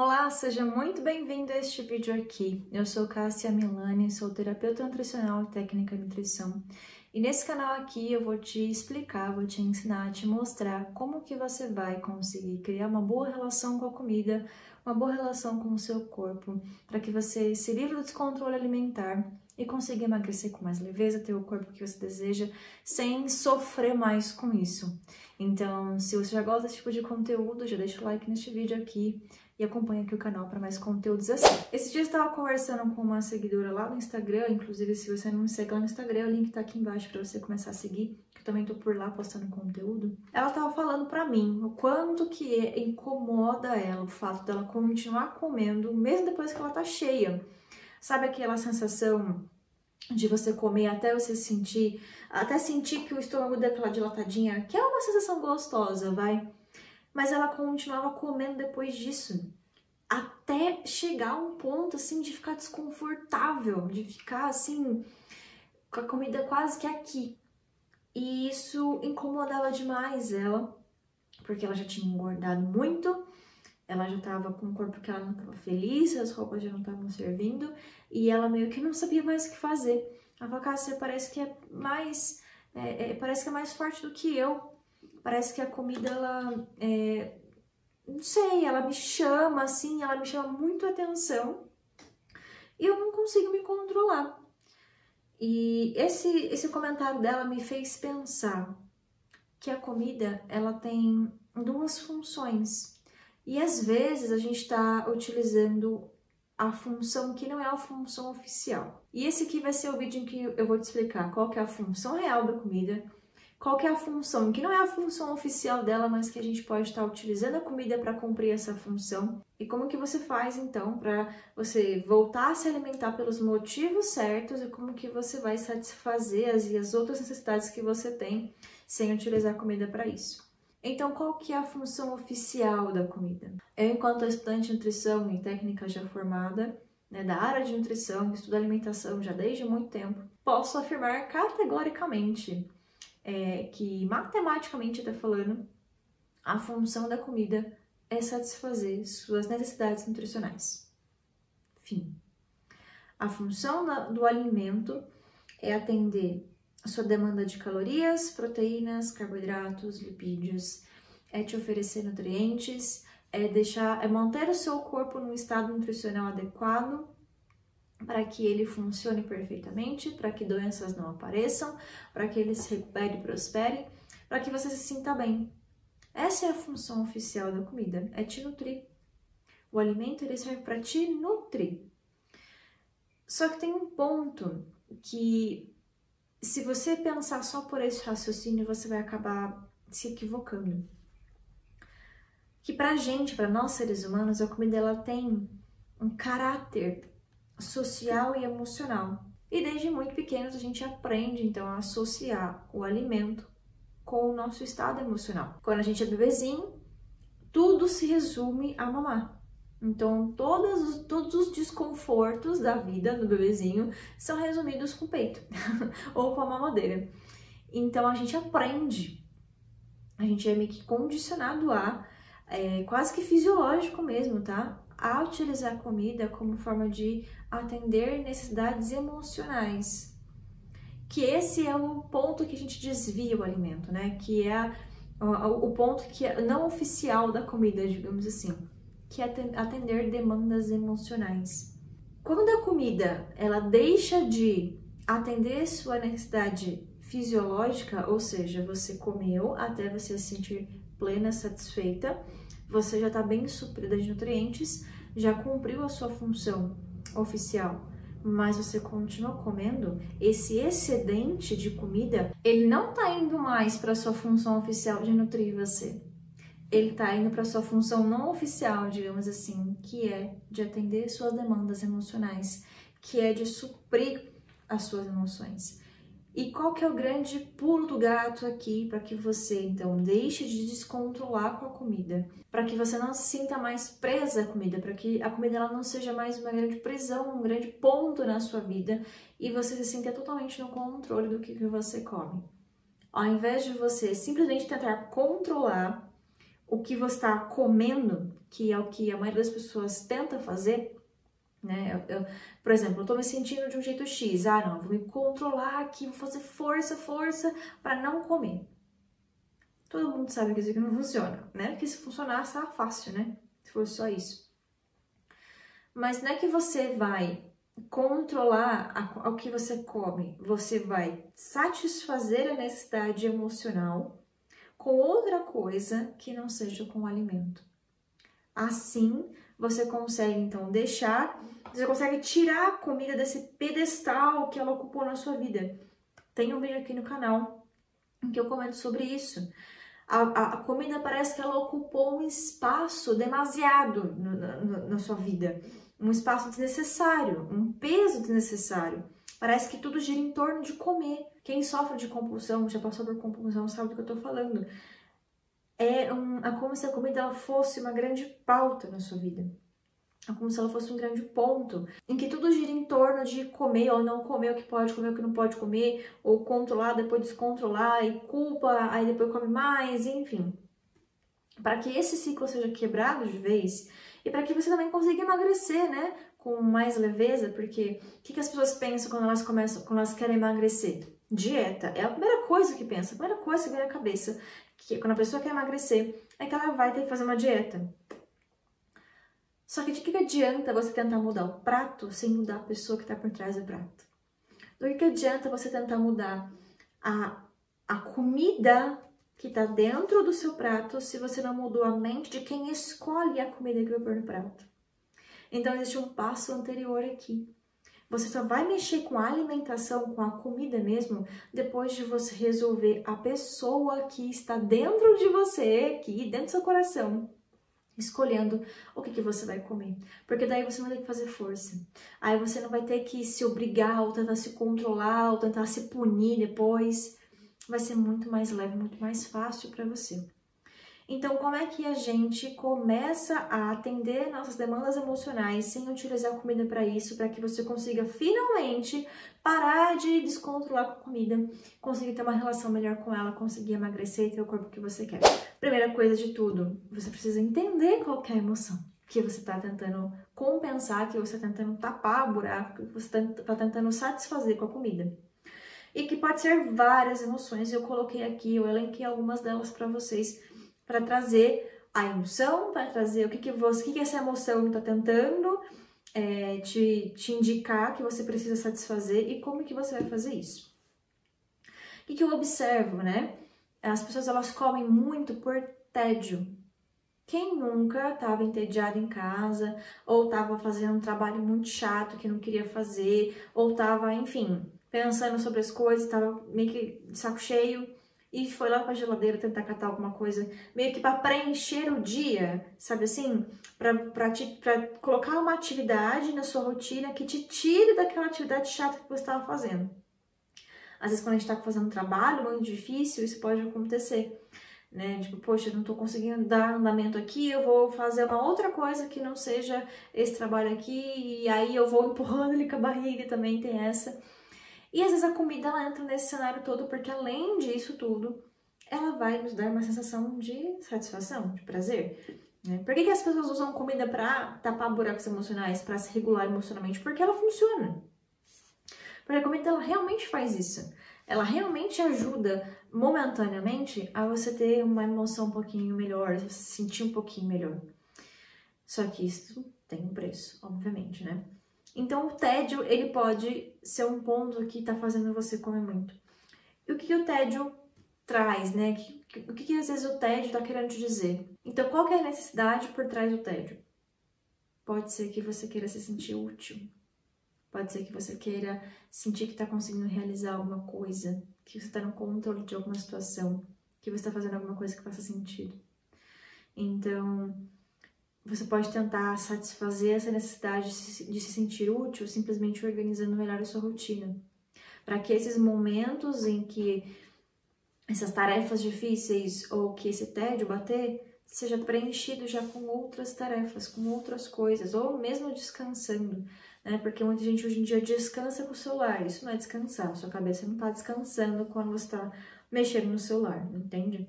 Olá, seja muito bem-vindo a este vídeo aqui. Eu sou Cássia Milani, sou terapeuta nutricional e técnica de nutrição. E nesse canal aqui eu vou te explicar, vou te ensinar, te mostrar como que você vai conseguir criar uma boa relação com a comida, uma boa relação com o seu corpo, para que você se livre do descontrole alimentar e consiga emagrecer com mais leveza, ter o corpo que você deseja, sem sofrer mais com isso. Então, se você já gosta desse tipo de conteúdo, já deixa o like neste vídeo aqui e acompanha aqui o canal para mais conteúdos assim. Esse dia eu estava conversando com uma seguidora lá no Instagram, inclusive se você não me segue lá no Instagram, o link tá aqui embaixo para você começar a seguir, que eu também tô por lá postando conteúdo. Ela estava falando para mim o quanto que incomoda ela o fato dela continuar comendo mesmo depois que ela tá cheia. Sabe aquela sensação de você comer até você sentir, que o estômago dá aquela dilatadinha, que é uma sensação gostosa, vai? Mas ela continuava comendo depois disso, até chegar a um ponto, assim, de ficar desconfortável, de ficar, assim, com a comida quase que aqui. E isso incomodava demais ela, porque ela já tinha engordado muito, ela já tava com um corpo que ela não tava feliz, as roupas já não estavam servindo, e ela meio que não sabia mais o que fazer. Ela falou, Cássia, parece que é mais forte do que eu. Parece que a comida, ela, não sei, ela me chama, assim, ela me chama muito atenção e eu não consigo me controlar. E esse comentário dela me fez pensar que a comida, ela tem duas funções. E às vezes a gente está utilizando a função que não é a função oficial. E esse aqui vai ser o vídeo em que eu vou te explicar qual que é a função real da comida, qual que é a função, que não é a função oficial dela, mas que a gente pode estar utilizando a comida para cumprir essa função. E como que você faz, então, para você voltar a se alimentar pelos motivos certos e como que você vai satisfazer as outras necessidades que você tem sem utilizar a comida para isso. Então, qual que é a função oficial da comida? Eu, enquanto estudante de nutrição e técnica já formada, da área de nutrição, que estudo alimentação já desde muito tempo, posso afirmar categoricamente que matematicamente até falando, a função da comida é satisfazer suas necessidades nutricionais. Fim. A função do alimento é atender a sua demanda de calorias, proteínas, carboidratos, lipídios, é te oferecer nutrientes, é manter o seu corpo num estado nutricional adequado, para que ele funcione perfeitamente, para que doenças não apareçam, para que ele se recupere e prospere, para que você se sinta bem. Essa é a função oficial da comida, é te nutrir. O alimento, ele serve para te nutrir. Só que tem um ponto que, se você pensar só por esse raciocínio, você vai acabar se equivocando. Que pra gente, para nós seres humanos, a comida, ela tem um caráter social e emocional. E desde muito pequenos a gente aprende então a associar o alimento com o nosso estado emocional. Quando a gente é bebezinho, tudo se resume a mamar. Então todos os desconfortos da vida do bebezinho são resumidos com o peito ou com a mamadeira. Então a gente aprende, a gente é meio que condicionado a, quase que fisiológico mesmo, tá? A utilizar a comida como forma de atender necessidades emocionais. Que esse é o ponto que a gente desvia o alimento, né? Que é o ponto que é não oficial da comida, digamos assim. Que é atender demandas emocionais. Quando a comida, ela deixa de atender sua necessidade fisiológica, ou seja, você comeu até você se sentir plena, satisfeita, você já está bem suprida de nutrientes, já cumpriu a sua função oficial, mas você continua comendo, esse excedente de comida, ele não está indo mais para a sua função oficial de nutrir você. Ele está indo para a sua função não oficial, digamos assim, que é de atender suas demandas emocionais, que é de suprir as suas emoções. E qual que é o grande pulo do gato aqui para que você, então, deixe de descontrolar com a comida? Para que você não se sinta mais presa à comida, para que a comida ela não seja mais uma grande prisão, um grande ponto na sua vida e você se sinta totalmente no controle do que você come. Ao invés de você simplesmente tentar controlar o que você está comendo, que é o que a maioria das pessoas tenta fazer, né? Por exemplo, eu tô me sentindo de um jeito X, não, eu vou me controlar aqui, vou fazer força para não comer. Todo mundo sabe que isso aqui não funciona, né? Porque se funcionasse, tá fácil, né? Se fosse só isso. Mas não é que você vai controlar o que você come, você vai satisfazer a necessidade emocional com outra coisa que não seja com o alimento. Assim, você consegue, então, você consegue tirar a comida desse pedestal que ela ocupou na sua vida. Tem um vídeo aqui no canal em que eu comento sobre isso. A comida parece que ela ocupou um espaço demasiado na sua vida. Um espaço desnecessário, um peso desnecessário. Parece que tudo gira em torno de comer. Quem sofre de compulsão, já passou por compulsão, sabe do que eu tô falando. É como se a comida ela fosse uma grande pauta na sua vida. É como se ela fosse um grande ponto, em que tudo gira em torno de comer ou não comer, o que pode comer, o que não pode comer, ou controlar, depois descontrolar, e culpa, aí depois come mais, enfim. Para que esse ciclo seja quebrado de vez, e para que você também consiga emagrecer, né, com mais leveza, porque o que as pessoas pensam quando elas querem emagrecer? Dieta. É a primeira coisa que pensa, a primeira coisa que vem na cabeça, que quando a pessoa quer emagrecer, é que ela vai ter que fazer uma dieta. Só que de que adianta você tentar mudar o prato sem mudar a pessoa que está por trás do prato? Do que adianta você tentar mudar a comida que está dentro do seu prato se você não mudou a mente de quem escolhe a comida que vai pôr no prato? Então, existe um passo anterior aqui. Você só vai mexer com a alimentação, com a comida mesmo, depois de você resolver a pessoa que está dentro de você, aqui dentro do seu coração, escolhendo o que você vai comer. Porque daí você não vai ter que fazer força. Aí você não vai ter que se obrigar, ou tentar se controlar, ou tentar se punir depois. Vai ser muito mais leve, muito mais fácil para você. Então, como é que a gente começa a atender nossas demandas emocionais sem utilizar a comida para isso, para que você consiga finalmente parar de descontrolar com a comida, conseguir ter uma relação melhor com ela, conseguir emagrecer e ter o corpo que você quer? Primeira coisa de tudo, você precisa entender qual que é a emoção que você está tentando compensar, que você está tentando tapar o buraco, que você está tentando satisfazer com a comida. E que pode ser várias emoções, eu coloquei aqui, eu elenquei algumas delas para vocês, para trazer a emoção, para trazer o que essa emoção está tentando te indicar que você precisa satisfazer e como que você vai fazer isso. O que eu observo, né? As pessoas, elas comem muito por tédio. Quem nunca estava entediado em casa, ou estava fazendo um trabalho muito chato que não queria fazer, ou estava, enfim, pensando sobre as coisas, estava meio que de saco cheio, e foi lá para a geladeira tentar catar alguma coisa, meio que para preencher o dia, sabe assim? Para colocar uma atividade na sua rotina que te tire daquela atividade chata que você estava fazendo. Às vezes, quando a gente está fazendo um trabalho muito difícil, isso pode acontecer, né? Tipo, poxa, eu não tô conseguindo dar andamento aqui, eu vou fazer uma outra coisa que não seja esse trabalho aqui, e aí eu vou empurrando ele com a barriga, também tem essa. E às vezes a comida, ela entra nesse cenário todo, porque além disso tudo, ela vai nos dar uma sensação de satisfação, de prazer. Né? Por que as pessoas usam comida para tapar buracos emocionais, para se regular emocionalmente? Porque ela funciona. Porque a comida, ela realmente faz isso. Ela realmente ajuda momentaneamente a você ter uma emoção um pouquinho melhor, você se sentir um pouquinho melhor. Só que isso tem um preço, obviamente, né? Então, o tédio, ele pode ser um ponto que tá fazendo você comer muito. E o que o tédio traz, né? O que às vezes o tédio tá querendo te dizer? Então, qual que é a necessidade por trás do tédio? Pode ser que você queira se sentir útil. Pode ser que você queira sentir que tá conseguindo realizar alguma coisa, que você tá no controle de alguma situação, que você tá fazendo alguma coisa que faça sentido. Então, você pode tentar satisfazer essa necessidade de se sentir útil simplesmente organizando melhor a sua rotina. Para que esses momentos em que essas tarefas difíceis ou que esse tédio bater, seja preenchido já com outras tarefas, com outras coisas, ou mesmo descansando, né? Porque muita gente hoje em dia descansa com o celular. Isso não é descansar, sua cabeça não está descansando quando você está mexendo no celular, entende?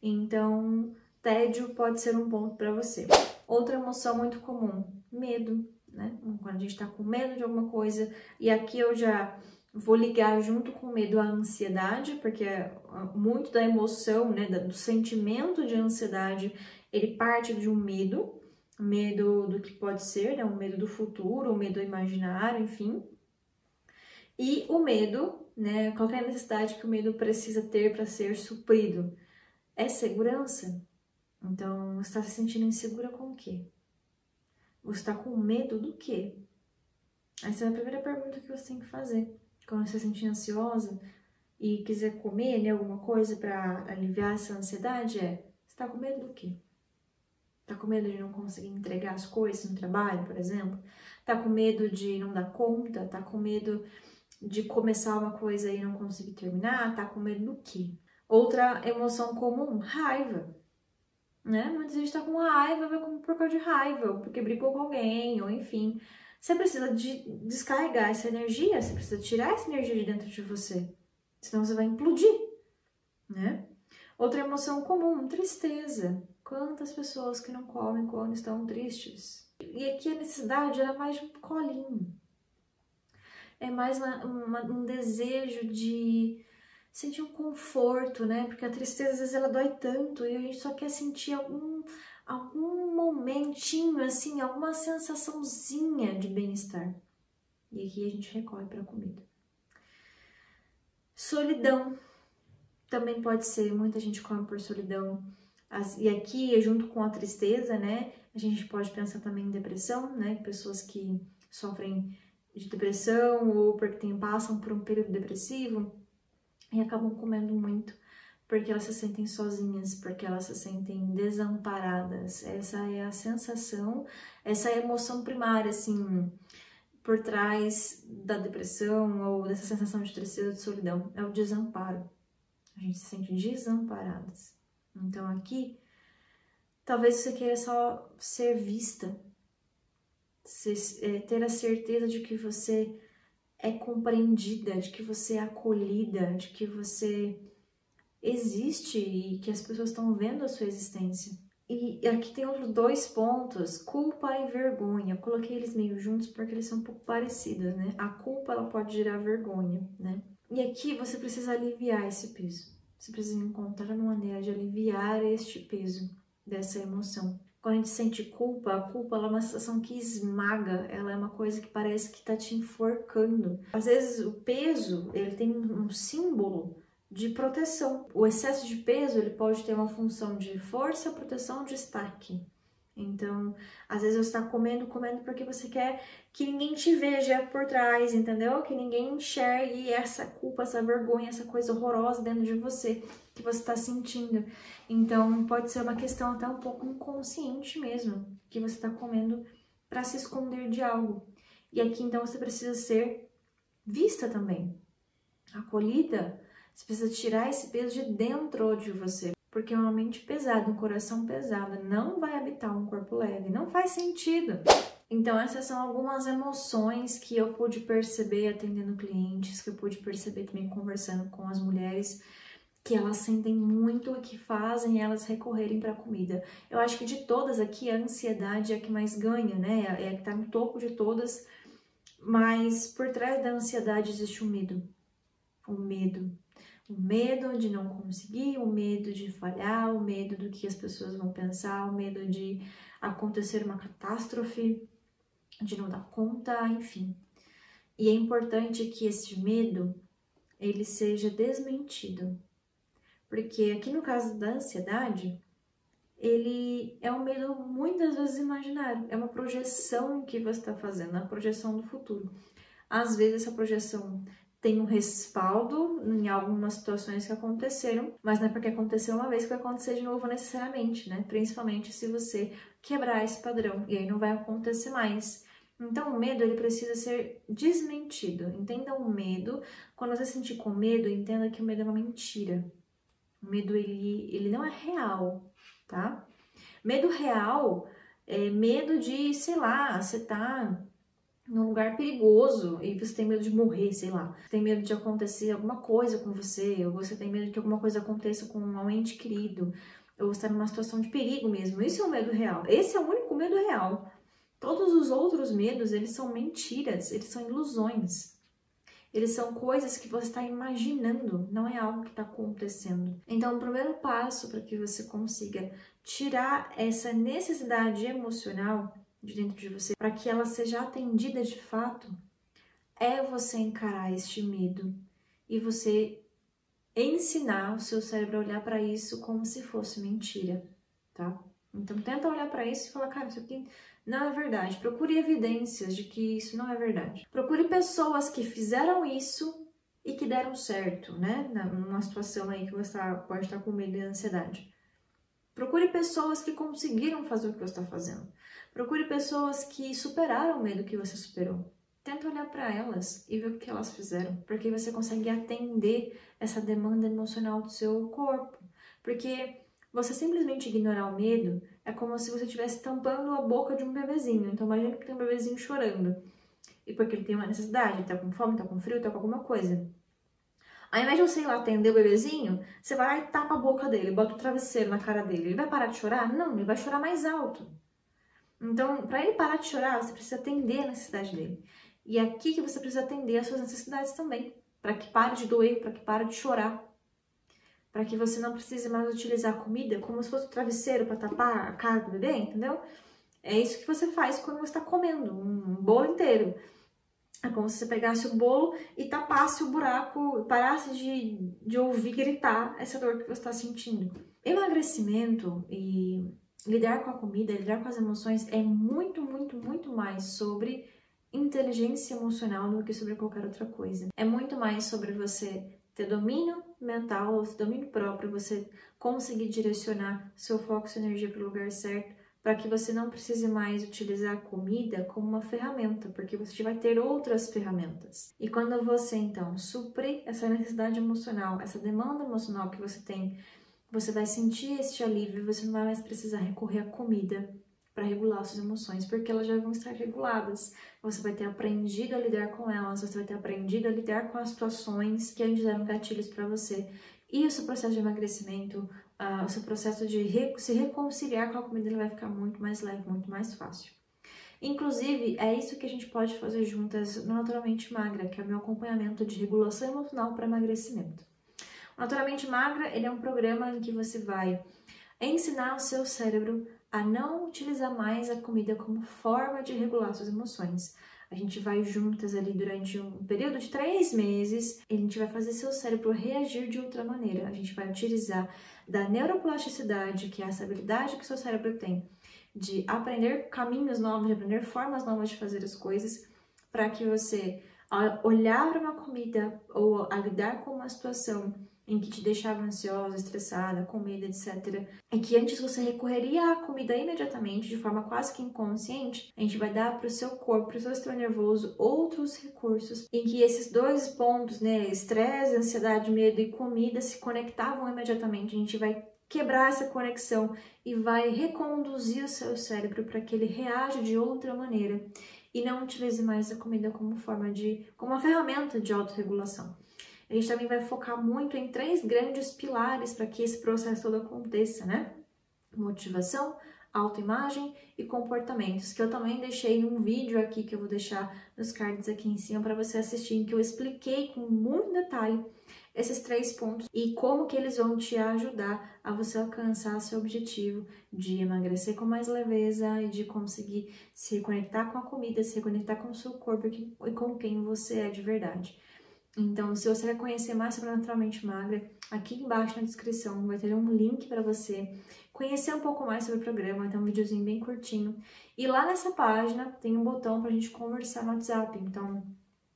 Então, tédio pode ser um ponto para você. Outra emoção muito comum, medo, né? Quando a gente tá com medo de alguma coisa, e aqui eu já vou ligar junto com o medo a ansiedade, porque muito da emoção, né, do sentimento de ansiedade, ele parte de um medo do que pode ser, né, um medo do futuro, um medo imaginário, enfim. E o medo, né, qual é a necessidade que o medo precisa ter para ser suprido? É segurança? Então, você está se sentindo insegura com o quê? Você está com medo do quê? Essa é a primeira pergunta que você tem que fazer. Quando você se sentir ansiosa e quiser comer, né, alguma coisa para aliviar essa ansiedade, você está com medo do quê? Está com medo de não conseguir entregar as coisas no trabalho, por exemplo? Está com medo de não dar conta? Está com medo de começar uma coisa e não conseguir terminar? Está com medo do quê? Outra emoção comum, raiva. Né? Muita gente tá com raiva, por causa de raiva, ou porque brigou com alguém, ou enfim. Você precisa descarregar essa energia, você precisa tirar essa energia de dentro de você, senão você vai implodir, né? Outra emoção comum, tristeza. Quantas pessoas que não comem quando estão tristes? E aqui a necessidade é mais de um colinho. É mais um desejo de sentir um conforto, né? Porque a tristeza, às vezes, ela dói tanto e a gente só quer sentir algum momentinho, assim, alguma sensaçãozinha de bem-estar. E aqui a gente recorre para a comida. Solidão também pode ser, muita gente come por solidão. E aqui, junto com a tristeza, né? A gente pode pensar também em depressão, né? Pessoas que sofrem de depressão ou porque passam por um período depressivo e acabam comendo muito porque elas se sentem sozinhas, porque elas se sentem desamparadas. Essa é a sensação, essa é a emoção primária, assim, por trás da depressão ou dessa sensação de tristeza, de solidão. É o desamparo. A gente se sente desamparadas. Então aqui, talvez você queira só ser vista, ter a certeza de que você é compreendida, de que você é acolhida, de que você existe e que as pessoas estão vendo a sua existência. E aqui tem outros dois pontos, culpa e vergonha. Eu coloquei eles meio juntos porque eles são um pouco parecidos, né? A culpa, ela pode gerar vergonha, né? E aqui você precisa aliviar esse peso. Você precisa encontrar uma maneira de aliviar este peso dessa emoção. Quando a gente sente culpa, a culpa ela é uma sensação que esmaga, ela é uma coisa que parece que está te enforcando. Às vezes o peso, ele tem um símbolo de proteção. O excesso de peso, ele pode ter uma função de força, proteção, destaque. Então, às vezes você está comendo porque você quer que ninguém te veja por trás, entendeu? Que ninguém enxergue essa culpa, essa vergonha, essa coisa horrorosa dentro de você que você está sentindo. Então, pode ser uma questão até um pouco inconsciente mesmo, que você está comendo para se esconder de algo. E aqui, então, você precisa ser vista também, acolhida. Você precisa tirar esse peso de dentro de você, porque uma mente pesada, um coração pesado não vai habitar um corpo leve, não faz sentido. Então essas são algumas emoções que eu pude perceber atendendo clientes, que eu pude perceber também conversando com as mulheres, que elas sentem muito e que fazem elas recorrerem para a comida. Eu acho que de todas aqui, a ansiedade é a que mais ganha, né? É a que tá no topo de todas, mas por trás da ansiedade existe o medo. O medo de não conseguir, o medo de falhar, o medo do que as pessoas vão pensar, o medo de acontecer uma catástrofe, de não dar conta, enfim. E é importante que esse medo, ele seja desmentido. Porque aqui no caso da ansiedade, ele é um medo muitas vezes imaginário, é uma projeção que você está fazendo, a projeção do futuro. Às vezes essa projeção tem um respaldo em algumas situações que aconteceram, mas não é porque aconteceu uma vez que vai acontecer de novo necessariamente, né? Principalmente se você quebrar esse padrão, e aí não vai acontecer mais. Então o medo, ele precisa ser desmentido. Entenda o medo. Quando você sentir com medo, entenda que o medo é uma mentira. O medo, ele não é real, tá? Medo real é medo de, sei lá, você tá num lugar perigoso e você tem medo de morrer, sei lá. Você tem medo de acontecer alguma coisa com você, ou você tem medo que alguma coisa aconteça com um ente querido. ou estar numa situação de perigo mesmo. Isso é o medo real. Esse é o único medo real. Todos os outros medos, eles são mentiras, eles são ilusões. Eles são coisas que você está imaginando, não é algo que está acontecendo. Então, o primeiro passo para que você consiga tirar essa necessidade emocional de dentro de você, para que ela seja atendida de fato, é você encarar este medo e você ensinar o seu cérebro a olhar para isso como se fosse mentira, tá? Então, tenta olhar para isso e falar, cara, isso aqui não é verdade. Procure evidências de que isso não é verdade. Procure pessoas que fizeram isso e que deram certo, né? Numa situação aí que você pode estar com medo e ansiedade. Procure pessoas que conseguiram fazer o que você está fazendo. Procure pessoas que superaram o medo que você superou. Tenta olhar para elas e ver o que elas fizeram, porque você consegue atender essa demanda emocional do seu corpo. Porque você simplesmente ignorar o medo é como se você estivesse tampando a boca de um bebezinho. Então imagina que tem um bebezinho chorando. E porque ele tem uma necessidade, ele tá com fome, tá com frio, tá com alguma coisa. Ao invés de você ir lá atender o bebezinho, você vai lá e tapa a boca dele, bota o travesseiro na cara dele. Ele vai parar de chorar? Não, ele vai chorar mais alto. Então, para ele parar de chorar, você precisa atender a necessidade dele. E é aqui que você precisa atender as suas necessidades também, para que pare de doer, para que pare de chorar, para que você não precise mais utilizar a comida como se fosse um travesseiro para tapar a cara do bebê, entendeu? É isso que você faz quando você está comendo um bolo inteiro. É como se você pegasse o bolo e tapasse o buraco, parasse de ouvir gritar essa dor que você está sentindo. Emagrecimento e lidar com a comida, lidar com as emoções é muito, muito, muito mais sobre inteligência emocional do que sobre qualquer outra coisa. É muito mais sobre você ter domínio mental, domínio próprio, você conseguir direcionar seu foco e sua energia para o lugar certo, para que você não precise mais utilizar a comida como uma ferramenta, porque você vai ter outras ferramentas. E quando você, então, suprir essa necessidade emocional, essa demanda emocional que você tem, você vai sentir este alívio, você não vai mais precisar recorrer à comida para regular suas emoções, porque elas já vão estar reguladas. Você vai ter aprendido a lidar com elas, você vai ter aprendido a lidar com as situações que antes eram gatilhos para você. E o seu processo de emagrecimento, o seu processo de se reconciliar com a comida, ele vai ficar muito mais leve, muito mais fácil. Inclusive, é isso que a gente pode fazer juntas no Naturalmente Magra, que é o meu acompanhamento de regulação emocional para emagrecimento. O Naturalmente Magra, ele é um programa em que você vai ensinar o seu cérebro a não utilizar mais a comida como forma de regular suas emoções. A gente vai juntas ali durante um período de 3 meses e a gente vai fazer seu cérebro reagir de outra maneira. A gente vai utilizar da neuroplasticidade, que é essa habilidade que o seu cérebro tem de aprender caminhos novos, de aprender formas novas de fazer as coisas, para que você, ao olhar para uma comida ou a lidar com uma situação em que te deixava ansiosa, estressada, com medo, etc. É que antes você recorreria à comida imediatamente, de forma quase que inconsciente, a gente vai dar para o seu corpo, para o seu sistema nervoso, outros recursos em que esses dois pontos, né, estresse, ansiedade, medo e comida, se conectavam imediatamente. A gente vai quebrar essa conexão e vai reconduzir o seu cérebro para que ele reaja de outra maneira e não utilize mais a comida como uma ferramenta de autorregulação. A gente também vai focar muito em 3 grandes pilares para que esse processo todo aconteça, né? Motivação, autoimagem e comportamentos, que eu também deixei um vídeo aqui, que eu vou deixar nos cards aqui em cima para você assistir, em que eu expliquei com muito detalhe esses 3 pontos e como que eles vão te ajudar a você alcançar seu objetivo de emagrecer com mais leveza e de conseguir se reconectar com a comida, se reconectar com o seu corpo e com quem você é de verdade. Então, se você quer conhecer mais sobre Naturalmente Magra, aqui embaixo na descrição vai ter um link para você conhecer um pouco mais sobre o programa, vai ter um videozinho bem curtinho. E lá nessa página tem um botão para a gente conversar no WhatsApp, então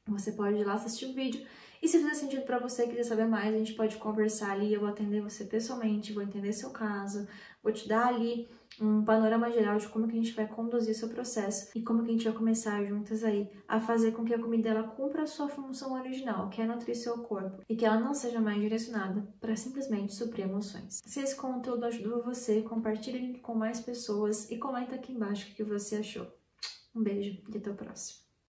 você pode ir lá assistir o vídeo. E se fizer sentido para você, quiser saber mais, a gente pode conversar ali, eu vou atender você pessoalmente, vou entender seu caso, vou te dar ali um panorama geral de como que a gente vai conduzir o seu processo e como que a gente vai começar juntas aí a fazer com que a comida ela cumpra a sua função original, que é nutrir seu corpo, e que ela não seja mais direcionada para simplesmente suprir emoções. Se esse conteúdo ajudou você, compartilhe com mais pessoas e comenta aqui embaixo o que você achou. Um beijo e até o próximo.